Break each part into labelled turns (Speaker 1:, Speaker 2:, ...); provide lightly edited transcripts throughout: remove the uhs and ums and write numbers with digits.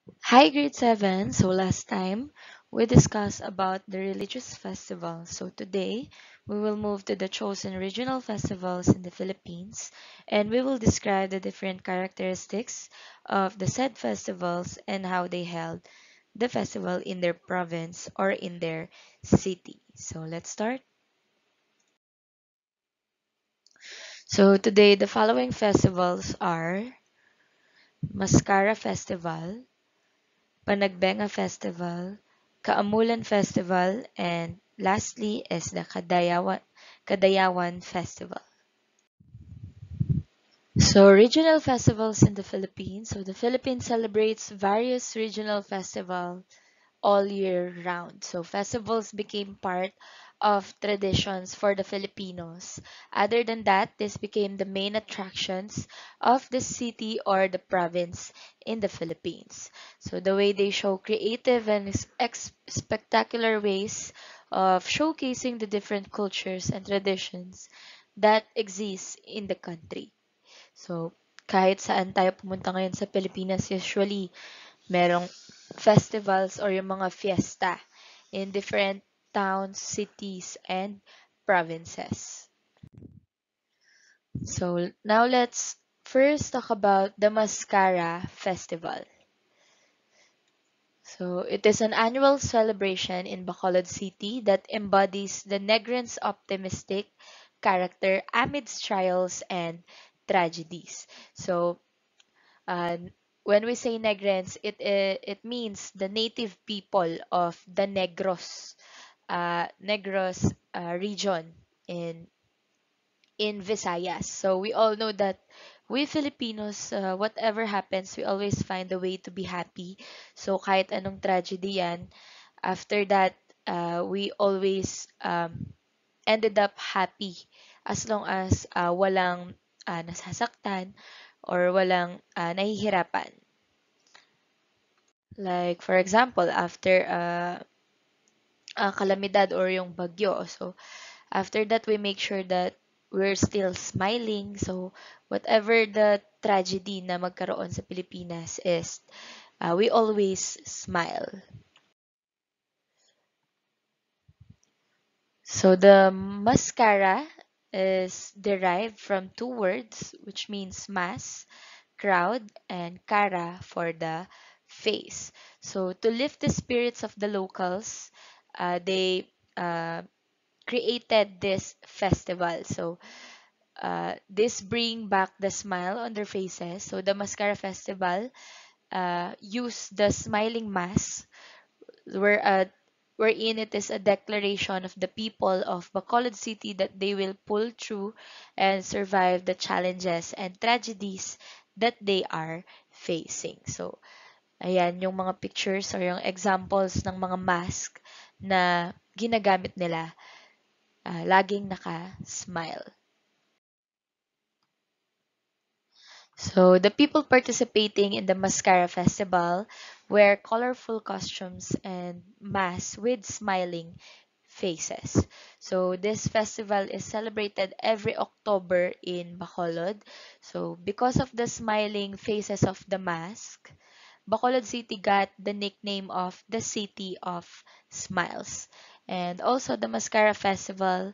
Speaker 1: Hi, grade 7. So last time we discussed about the religious festivals. So today we will move to the chosen regional festivals in the Philippines and we will describe the different characteristics of the said festivals and how they held the festival in their province or in their city. So let's start. So today the following festivals are Mascara Festival, Panagbenga Festival, Kaamulan Festival, and lastly is the Kadayawan Festival. So, regional festivals in the Philippines. So, the Philippines celebrates various regional festivals all year round. So festivals became part of traditions for the Filipinos. Other than that, this became the main attractions of the city or the province in the Philippines. So the way they show creative and spectacular ways of showcasing the different cultures and traditions that exist in the country. So kahit saan tayo pumunta ngayon sa Pilipinas, usually merong festivals or yung mga fiesta in different towns, cities, and provinces. So now let's first talk about the Mascara Festival. So it is an annual celebration in Bacolod City that embodies the Negrons' optimistic character amidst trials and tragedies. So when we say Negrens, it means the native people of the Negros region in Visayas. So we all know that we Filipinos, whatever happens, we always find a way to be happy. So kahit anong tragedy yan, after that, we always ended up happy as long as walang nasasaktan or walang nahihirapan. Like, for example, after kalamidad or yung bagyo. So, after that, we make sure that we're still smiling. So, whatever the tragedy na magkaroon sa Pilipinas is, we always smile. So, the mascara is derived from two words, which means mass, crowd, and cara for the face. So, to lift the spirits of the locals, they created this festival. So, this bring back the smile on their faces. So, the Mascara Festival use the smiling mask, where wherein it is a declaration of the people of Bacolod City that they will pull through and survive the challenges and tragedies that they are facing. So, ayan yung mga pictures or yung examples ng mga mask na ginagamit nila. Laging naka-smile. So, the people participating in the Mascara Festival wear colorful costumes and masks with smiling faces. So, this festival is celebrated every October in Bacolod. So, because of the smiling faces of the mask, Bacolod City got the nickname of the City of Smiles. And also, the Mascara Festival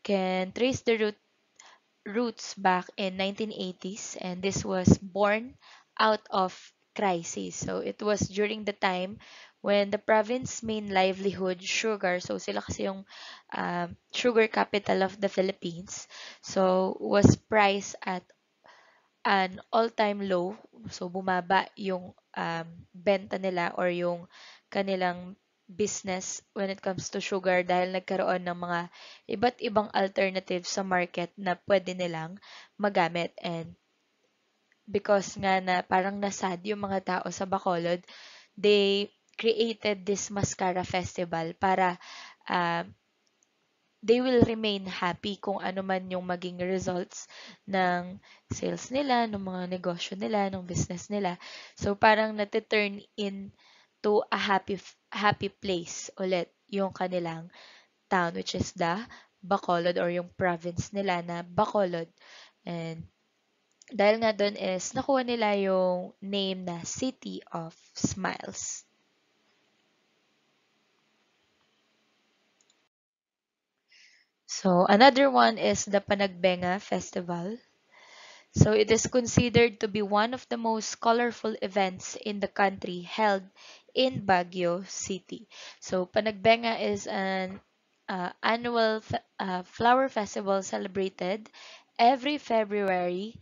Speaker 1: can trace the roots back in 1980s, and this was born out of crisis. So it was during the time when the province main livelihood sugar, so sila kasi yung sugar capital of the Philippines, so was priced at an all-time low. So bumaba yung benta nila or yung kanilang business when it comes to sugar dahil nagkaroon ng mga iba't ibang alternatives sa market na pwede nilang magamit. And because nga na parang nasad yung mga tao sa Bacolod, they created this Mascara Festival para uh, they will remain happy kung ano man yung maging results ng sales nila, ng mga negosyo nila, ng business nila. So parang nati-turn in to a happy place ulit yung kanilang town, which is the Bacolod or yung province nila na Bacolod. And Dahil nga dun is nakuha nila yung name na City of Smiles. So another one is the Panagbenga Festival. So it is considered to be one of the most colorful events in the country held in Baguio City. So Panagbenga is an annual flower festival celebrated every February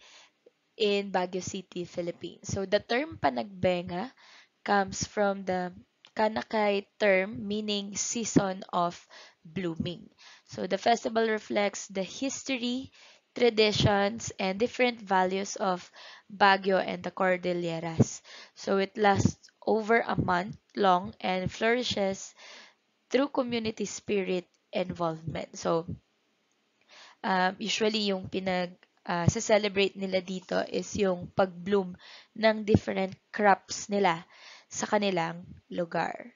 Speaker 1: in Baguio City, Philippines. So the term Panagbenga comes from the Kanakay term meaning season of blooming. So the festival reflects the history, traditions, and different values of Baguio and the Cordilleras. So it lasts over a month long and flourishes through community spirit involvement. So usually yung sa-celebrate nila dito is yung pag-bloom ng different crops nila sa kanilang lugar.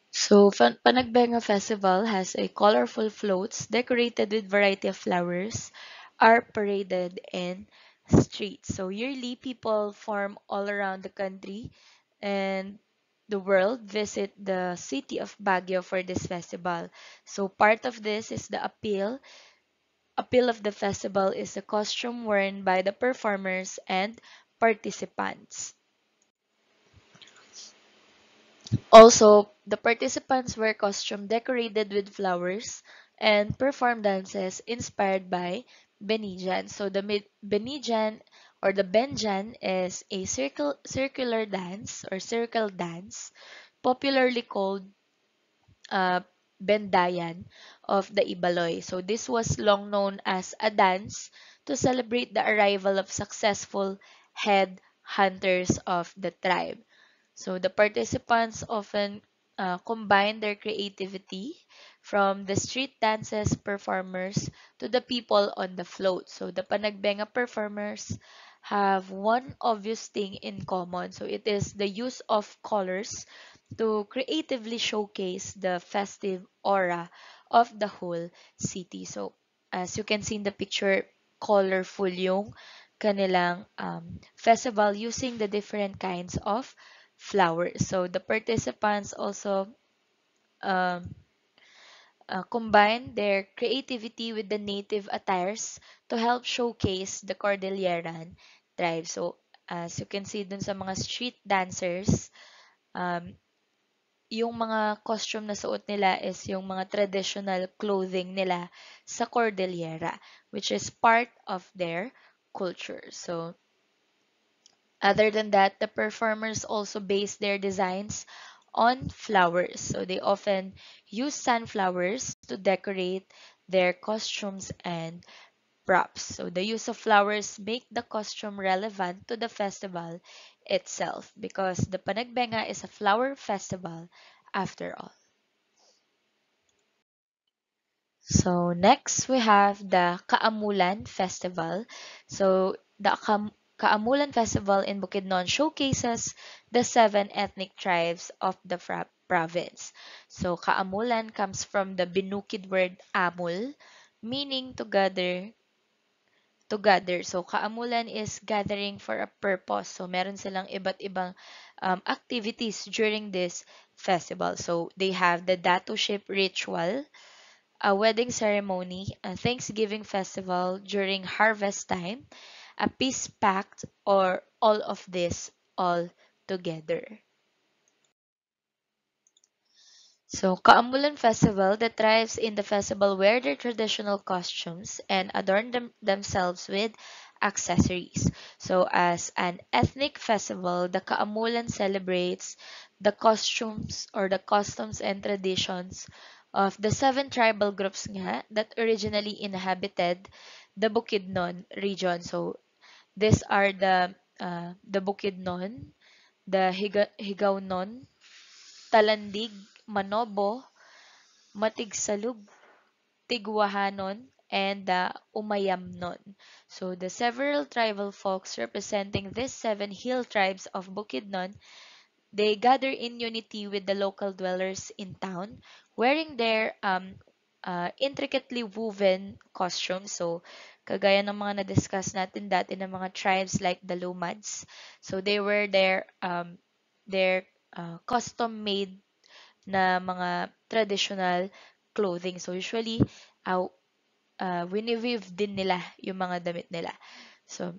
Speaker 1: So, Panagbenga Festival has a colorful floats decorated with variety of flowers are paraded in streets. So, yearly people from all around the country and the world visit the city of Baguio for this festival. So, part of this is the appeal. Appeal of the festival is the costume worn by the performers and participants. Also, the participants wear costume decorated with flowers and perform dances inspired by Benijan. So the Benijan or the Benjan is a circular dance or circle dance, popularly called uh, Bendayan of the Ibaloy. So this was long known as a dance to celebrate the arrival of successful head hunters of the tribe. So the participants often combine their creativity from the street dances performers to the people on the float. So the Panagbenga performers have one obvious thing in common. So it is the use of colors to creatively showcase the festive aura of the whole city. So as you can see in the picture, colorful yung kanilang festival using the different kinds of flowers. So the participants also um, combine their creativity with the native attires to help showcase the Cordilleran tribe. So as you can see dun sa mga street dancers, um, yung mga costume na suot nila is yung mga traditional clothing nila sa Cordillera, which is part of their culture. So other than that, the performers also base their designs on flowers. So they often use sunflowers to decorate their costumes and props. So the use of flowers make the costume relevant to the festival itself because the Panagbenga is a flower festival after all. So next we have the Kaamulan Festival. So the Kaamulan Festival in Bukidnon showcases the seven ethnic tribes of the province. So Kaamulan comes from the Binukid word amul, meaning to gather. So Kaamulan is gathering for a purpose. So meron silang iba't ibang activities during this festival. So they have the Datuship ritual, a wedding ceremony, a Thanksgiving festival during harvest time, a peace pact, or all of this all together. So, Kaamulan Festival, the tribes in the festival wear their traditional costumes and adorn themselves with accessories. So, as an ethnic festival, the Kaamulan celebrates the costumes or the customs and traditions of the seven tribal groups nga that originally inhabited the Bukidnon region. So, these are the Bukidnon, the Higawnon, Talandig, Manobo, Matigsalug, Tigwahanon, and the Umayamnon. So the several tribal folks representing these seven hill tribes of Bukidnon, they gather in unity with the local dwellers in town, wearing their intricately woven costumes. So, kagaya ng mga na-discuss natin dati ng mga tribes like the Lumads. So, they were their custom-made na mga traditional clothing. So, usually, uh, wini-weave din nila yung mga damit nila. So,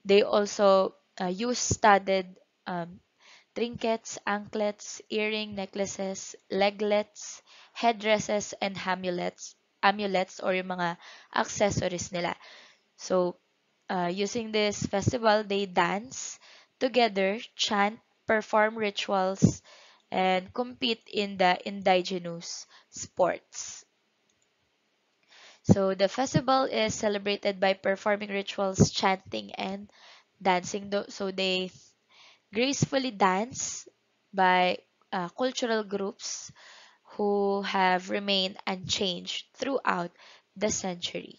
Speaker 1: they also use studded um, trinkets, anklets, earring, necklaces, leglets, headdresses, and amulets or yung mga accessories nila. So, using this festival, they dance together, chant, perform rituals, and compete in the indigenous sports. So, the festival is celebrated by performing rituals, chanting, and dancing. So, they gracefully dance by cultural groups who have remained unchanged throughout the century.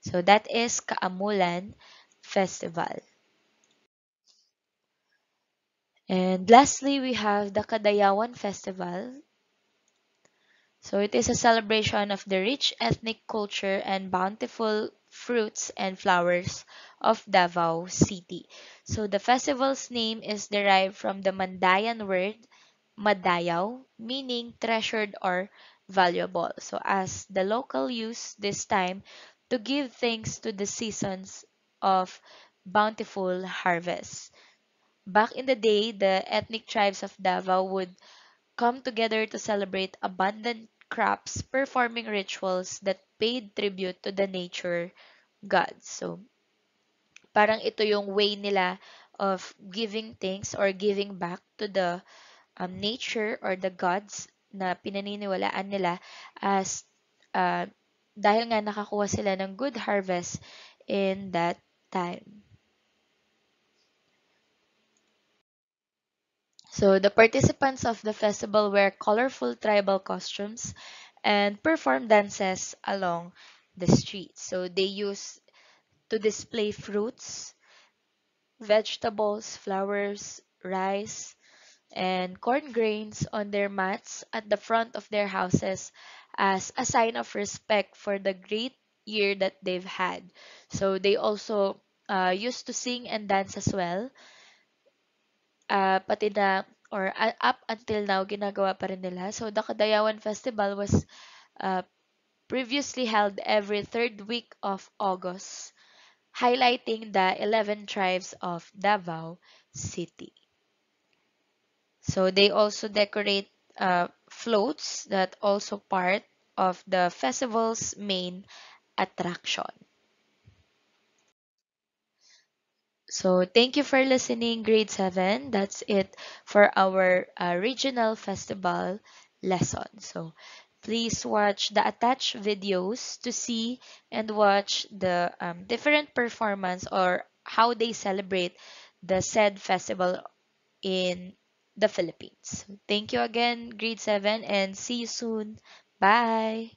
Speaker 1: So that is Kaamulan Festival. And lastly, we have the Kadayawan Festival. So it is a celebration of the rich ethnic culture and bountiful fruits and flowers of Davao City. So the festival's name is derived from the Mandayan word Madayaw, meaning treasured or valuable. So as the local use this time to give thanks to the seasons of bountiful harvest. Back in the day, the ethnic tribes of Davao would come together to celebrate abundant crops, performing rituals that paid tribute to the nature gods. So, parang ito yung way nila of giving thanks or giving back to the nature or the gods na pinaniniwalaan nila as uh, dahil nga nakakuha sila ng good harvest in that time. So the participants of the festival wear colorful tribal costumes and perform dances along the streets. So they use to display fruits, vegetables, flowers, rice, and corn grains on their mats at the front of their houses as a sign of respect for the great year that they've had. So they also used to sing and dance as well. Pati na or up until now ginagawa pa rin nila. So the Kadayawan Festival was uh, previously held every third week of August, highlighting the 11 tribes of Davao City. So they also decorate floats that also part of the festival's main attraction. So thank you for listening, grade 7. That's it for our regional festival lesson. So please watch the attached videos to see and watch the different performance or how they celebrate the said festival in the Philippines. Thank you again, grade 7, and see you soon. Bye!